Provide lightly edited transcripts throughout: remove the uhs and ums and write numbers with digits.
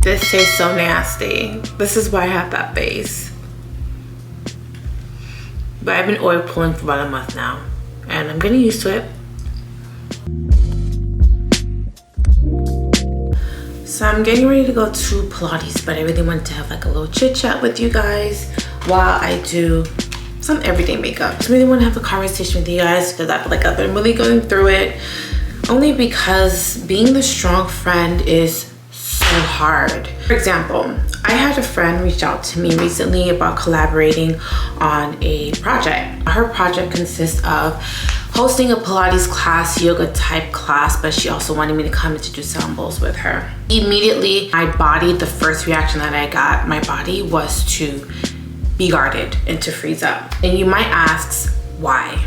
This tastes so nasty. This is why I have that face. But I've been oil pulling for about a month now, and I'm getting used to it. So I'm getting ready to go to Pilates, but I really wanted to have like a little chit chat with you guys while I do some everyday makeup. I just really want to have a conversation with you guys because I feel like I've been really going through it. Only because being the strong friend is so hard. For example, I had a friend reach out to me recently about collaborating on a project. Her project consists of hosting a Pilates class, yoga type class, but she also wanted me to come and to do sound bowls with her. Immediately, my body, the first reaction that I got, my body was to be guarded and to freeze up. And you might ask, why?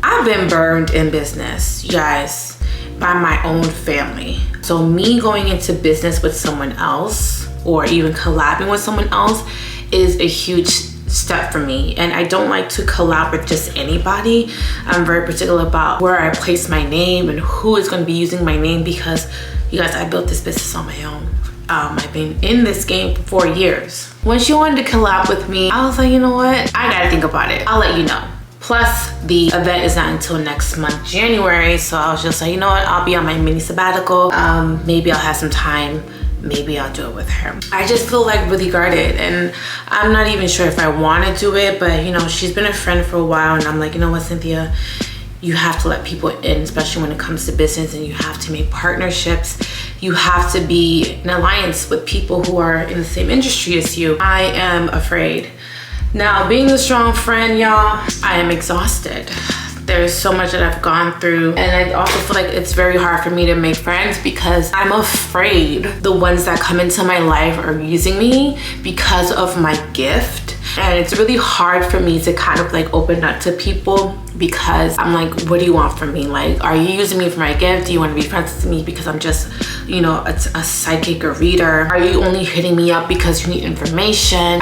I've been burned in business, you guys, by my own family. So me going into business with someone else or even collabing with someone else is a huge step for me. And I don't like to collab with just anybody. I'm very particular about where I place my name and who is going to be using my name because, you guys, I built this business on my own. I've been in this game for 4 years. When she wanted to collab with me, I was like, you know what? I gotta think about it. I'll let you know. Plus, the event is not until next month, January. So I was just like, you know what? I'll be on my mini sabbatical. Maybe I'll have some time. Maybe I'll do it with her. I just feel like really guarded, and I'm not even sure if I want to do it, but you know, she's been a friend for a while, and I'm like, you know what, Cynthia? You have to let people in, especially when it comes to business, and you have to make partnerships. You have to be in alliance with people who are in the same industry as you. I am afraid. Now, being the strong friend, y'all, I am exhausted. There's so much that I've gone through, and I also feel like it's very hard for me to make friends because I'm afraid the ones that come into my life are using me because of my gift. And it's really hard for me to kind of like open up to people because I'm like, what do you want from me? Like, are you using me for my gift? Do you want to be friends with me because I'm just, you know, a psychic or reader? Are you only hitting me up because you need information?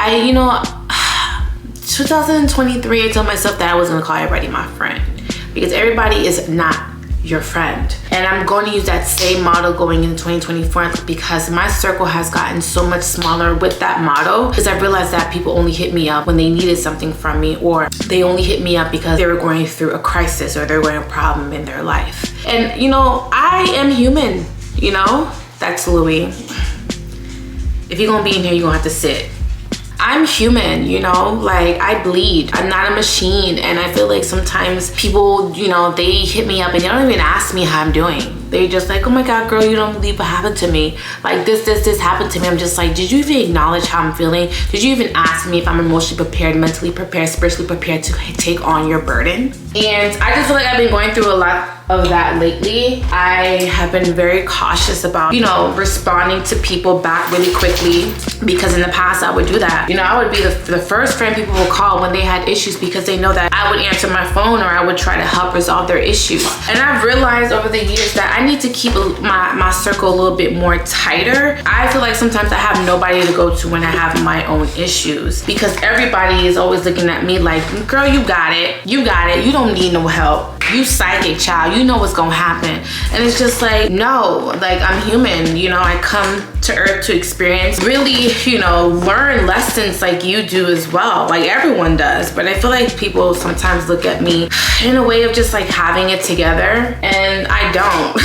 2023, I told myself that I wasn't gonna call everybody my friend because everybody is not your friend. And I'm going to use that same model going into 2024 because my circle has gotten so much smaller with that motto because I realized that people only hit me up when they needed something from me, or they only hit me up because they were going through a crisis or they're going through a problem in their life. And you know, I am human, you know? That's Louis. If you're gonna be in here, you're gonna have to sit. I'm human, you know, like I bleed. I'm not a machine. And I feel like sometimes people, you know, they hit me up and they don't even ask me how I'm doing. They just like, oh my God, girl, you don't believe what happened to me. Like this happened to me. I'm just like, did you even acknowledge how I'm feeling? Did you even ask me if I'm emotionally prepared, mentally prepared, spiritually prepared to take on your burden? And I just feel like I've been going through a lot of that lately. I have been very cautious about, you know, responding to people back really quickly because in the past I would do that. You know, I would be the first friend people would call when they had issues because they know that I would answer my phone or I would try to help resolve their issues. And I've realized over the years that I need to keep my circle a little bit more tighter. I feel like sometimes I have nobody to go to when I have my own issues because everybody is always looking at me like, girl, you got it. You got it. You don't need no help. You psychic, child. You know what's gonna happen. And it's just like, no, like I'm human. You know, I come to earth to experience, really, you know, learn lessons like you do as well. Like everyone does. But I feel like people sometimes look at me in a way of just like having it together, and I don't.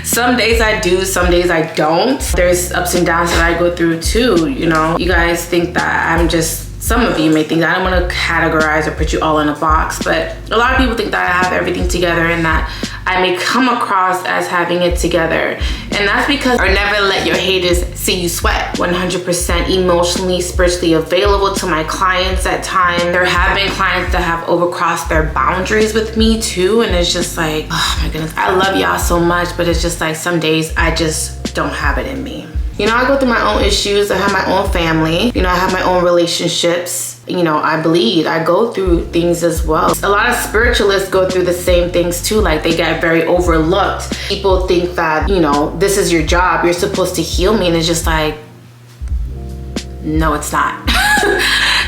Some days I do, some days I don't. There's ups and downs that I go through too, you know. You guys think that I'm just, some of you may think that I don't want to categorize or put you all in a box, but a lot of people think that I have everything together and that I may come across as having it together. And that's because I never let your haters see you sweat. 100% emotionally, spiritually available to my clients at times. There have been clients that have overcrossed their boundaries with me too. And it's just like, oh my goodness, I love y'all so much, but it's just like some days I just don't have it in me. You know, I go through my own issues. I have my own family. You know, I have my own relationships. You know, I bleed. I go through things as well. A lot of spiritualists go through the same things too. Like they get very overlooked. People think that, you know, this is your job. You're supposed to heal me. And it's just like, no, it's not.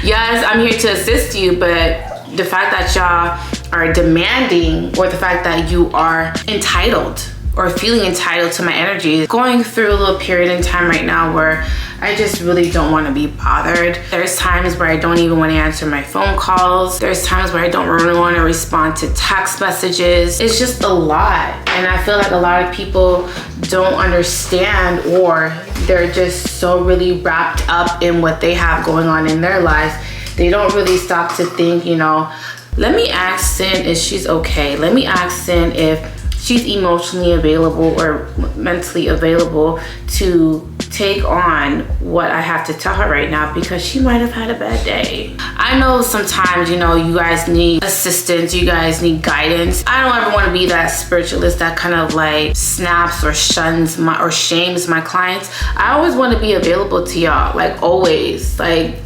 Yes, I'm here to assist you, but the fact that y'all are demanding, or the fact that you are entitled or feeling entitled to my energy. Going through a little period in time right now where I just really don't want to be bothered. There's times where I don't even want to answer my phone calls. There's times where I don't really want to respond to text messages. It's just a lot. And I feel like a lot of people don't understand, or they're just so really wrapped up in what they have going on in their lives. They don't really stop to think, you know, let me ask Cyn if she's okay. Let me ask Cyn if she's emotionally available or mentally available to take on what I have to tell her right now, because she might have had a bad day. I know sometimes, you know, you guys need assistance, you guys need guidance. I don't ever want to be that spiritualist that kind of like snaps or shuns or shames my clients. I always want to be available to y'all, like always. Like,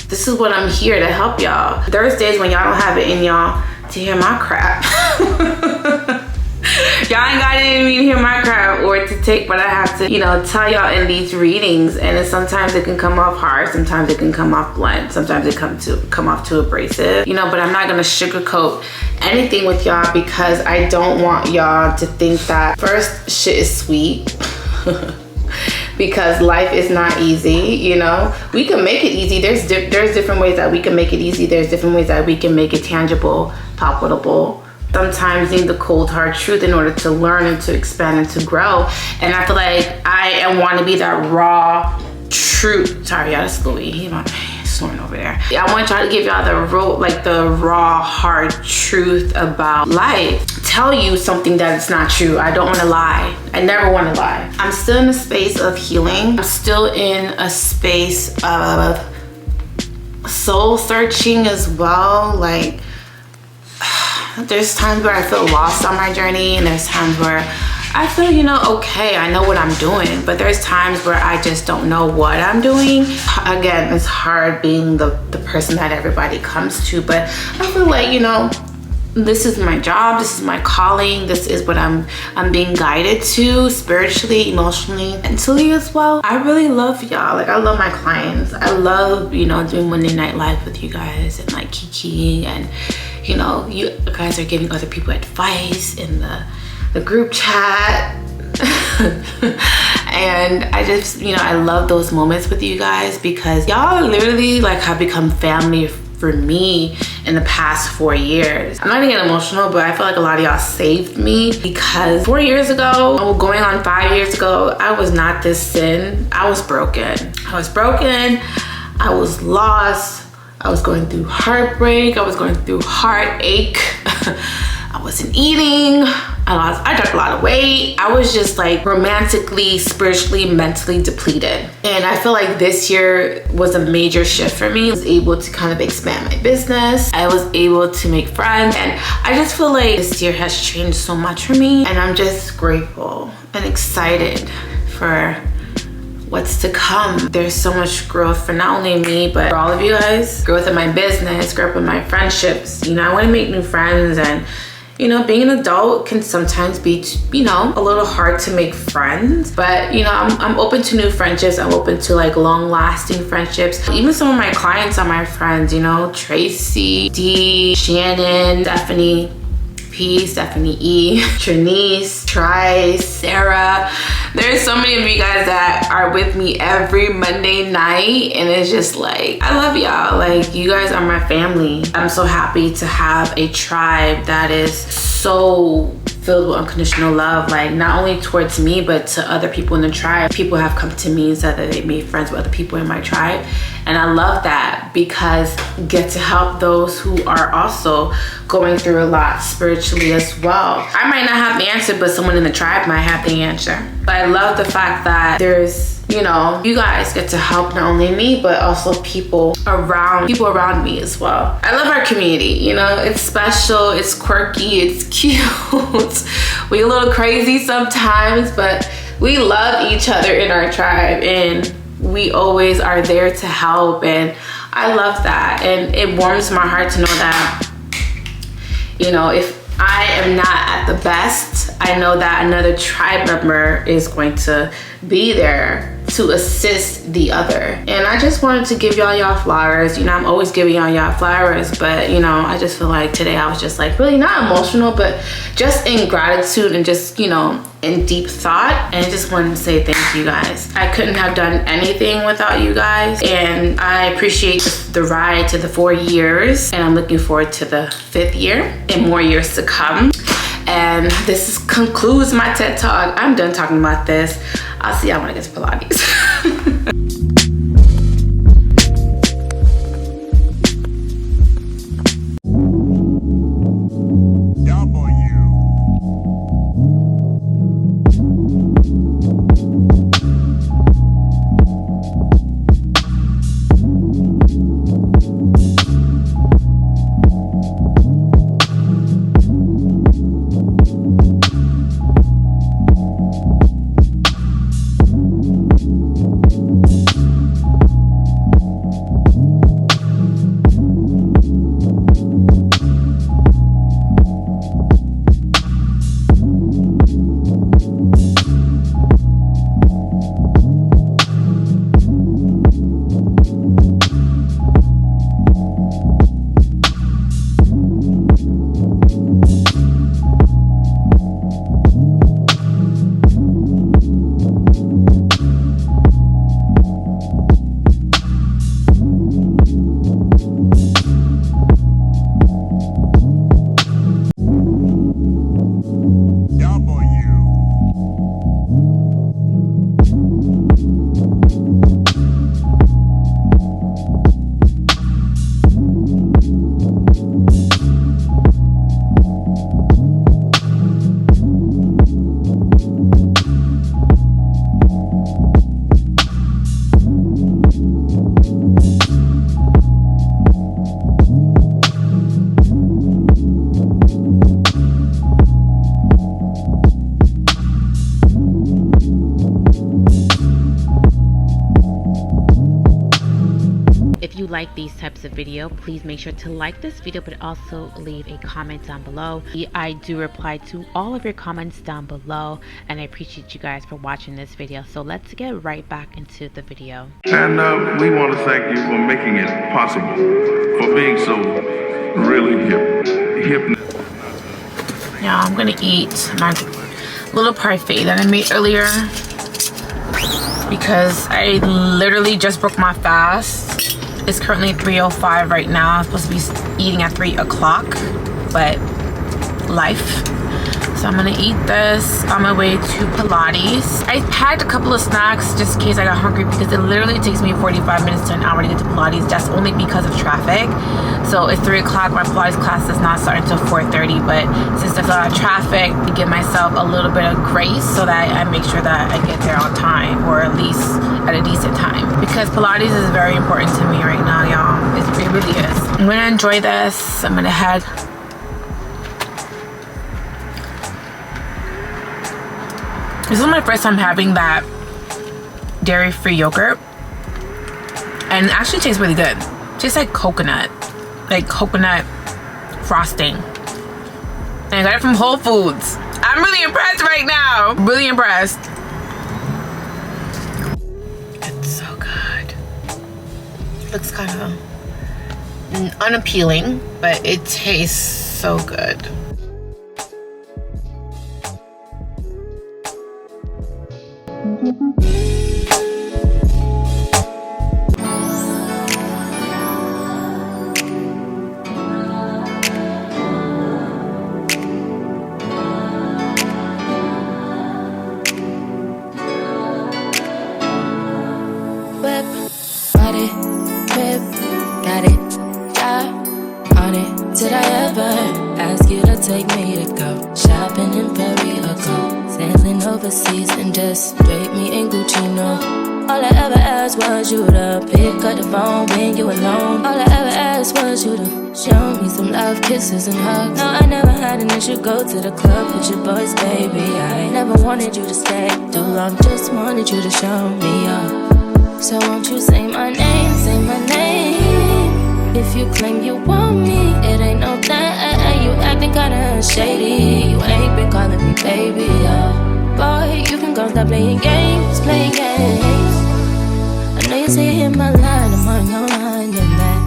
this is what I'm here to help y'all. There's days when y'all don't have it in y'all to hear my crap. Y'all ain't got to even hear my crap or to take what I have to, you know, tell y'all in these readings. And sometimes it can come off hard, sometimes it can come off blunt, sometimes it come off too abrasive, you know, but I'm not gonna sugarcoat anything with y'all, because I don't want y'all to think that first shit is sweet. Because life is not easy, you know. We can make it easy. There's different ways that we can make it easy. There's different ways that we can make it tangible, palpable. Sometimes need the cold hard truth in order to learn and to expand and to grow. And I feel like I want to be that raw truth. Sorry, y'all, that's Louis. He's snoring over there. I want y'all to give y'all the raw hard truth about life. Tell you something that's not true. I don't want to lie. I never want to lie. I'm still in a space of healing. I'm still in a space of soul searching as well. Like, there's times where I feel lost on my journey, and there's times where I feel, you know, okay, I know what I'm doing, but there's times where I just don't know what I'm doing. Again, it's hard being the person that everybody comes to, but I feel like, you know, this is my job, this is my calling, this is what I'm being guided to spiritually, emotionally, mentally as well. I really love y'all. Like, I love my clients. I love, you know, doing Monday Night Live with you guys and like kikiing, and you know, you guys are giving other people advice in the group chat. And I just, you know, I love those moments with you guys, because y'all literally like have become family for me in the past 4 years. I'm not gonna get emotional, but I feel like a lot of y'all saved me, because 4 years ago, going on 5 years ago, I was not this Cyn. I was broken. I was lost. I was going through heartbreak. I was going through heartache. I wasn't eating. I dropped a lot of weight. I was just like romantically, spiritually, mentally depleted. And I feel like this year was a major shift for me. I was able to kind of expand my business. I was able to make friends. And I just feel like this year has changed so much for me. And I'm just grateful and excited for what's to come. There's so much growth for not only me, but for all of you guys. Growth in my business, growth in my friendships. You know, I want to make new friends, and you know, being an adult can sometimes be, you know, a little hard to make friends, but you know, I'm open to new friendships. I'm open to like long-lasting friendships. Even some of my clients are my friends, you know, Tracy, Dee, Shannon, Stephanie P, Stephanie E, Trinice, Trice, Sarah. There's so many of you guys that are with me every Monday night, and it's just like, I love y'all. Like, you guys are my family. I'm so happy to have a tribe that is so filled with unconditional love, like not only towards me, but to other people in the tribe. People have come to me and said that they made friends with other people in my tribe. And I love that, because I get to help those who are also going through a lot spiritually as well. I might not have the answer, but someone in the tribe might have the answer. But I love the fact that there's, you know, you guys get to help not only me, but also people around me as well. I love our community, you know, it's special, it's quirky, it's cute. We're a little crazy sometimes, but we love each other in our tribe, and we always are there to help, and I love that. And it warms my heart to know that, you know, if I am not at the best, I know that another tribe member is going to be there to assist the other. And I just wanted to give y'all flowers. You know, I'm always giving y'all flowers, but you know, I just feel like today I was just like really not emotional, but just in gratitude and just, you know, in deep thought, and I just wanted to say thank you guys. I couldn't have done anything without you guys, and I appreciate the ride to the 4 years, and I'm looking forward to the 5th year and more years to come. And this concludes my TED Talk. I'm done talking about this. I'll see y'all when I get to Pilates. Like these types of video, please make sure to like this video, but also leave a comment down below. I do reply to all of your comments down below, and I appreciate you guys for watching this video. So let's get right back into the video. And we want to thank you for making it possible, for being so really hip. Yeah, I'm gonna eat my little parfait that I made earlier because I literally just broke my fast. It's currently 3:05 right now. I'm supposed to be eating at 3 o'clock, but life. So I'm gonna eat this on my way to Pilates. I packed a couple of snacks just in case I got hungry because it literally takes me 45 minutes to an hour to get to Pilates. That's only because of traffic. So it's 3 o'clock. My Pilates class does not start until 4:30, but since there's a lot of traffic, I give myself a little bit of grace so that I make sure that I get there on time, or at least at a decent time, because Pilates is very important to me right now, y'all. It really is. I'm gonna enjoy this. I'm gonna head. This is my first time having that dairy-free yogurt, and it actually tastes really good. It tastes like coconut frosting. And I got it from Whole Foods. I'm really impressed right now. Really impressed. It's so good. It looks kind of unappealing, but it tastes so good. Did I ever ask you to take me to go shopping in Paris or go sailing overseas and just drape me in Gucci? No, all I ever asked was you to pick up the phone when you alone. All I ever asked was you to show me some love, kisses and hugs. No, I never had an issue, go to the club with your boys, baby. I never wanted you to stay too long, just wanted you to show me up. So won't you say my name, say my name. If you claim you want me, it ain't no thing. You acting kinda shady. You ain't been calling me baby, boy, you can go stop playing games, playing games. I know you say you hit my line, I'm on your line, and that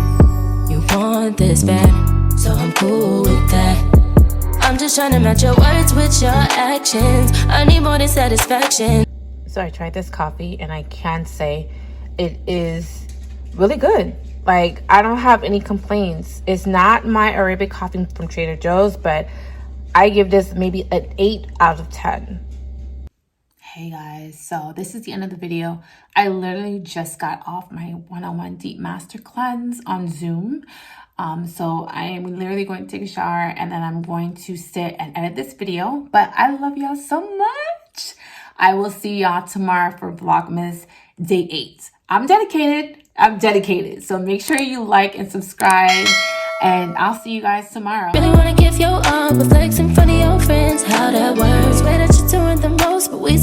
you want this bad, so I'm cool with that. I'm I'm just trying to match your words with your actions. I need more than satisfaction. So I tried this coffee and I can say it is really good. Like, I don't have any complaints. It's not my Arabic coffee from Trader Joe's, but I give this maybe an 8 out of 10. Hey guys, so this is the end of the video. I literally just got off my one-on-one deep master cleanse on Zoom. So I am literally going to take a shower and then I'm going to sit and edit this video. But I love y'all so much. I will see y'all tomorrow for Vlogmas Day 8. I'm dedicated. So make sure you like and subscribe. And I'll see you guys tomorrow. Really wanna give your all, but flex in front of your friends. How that works?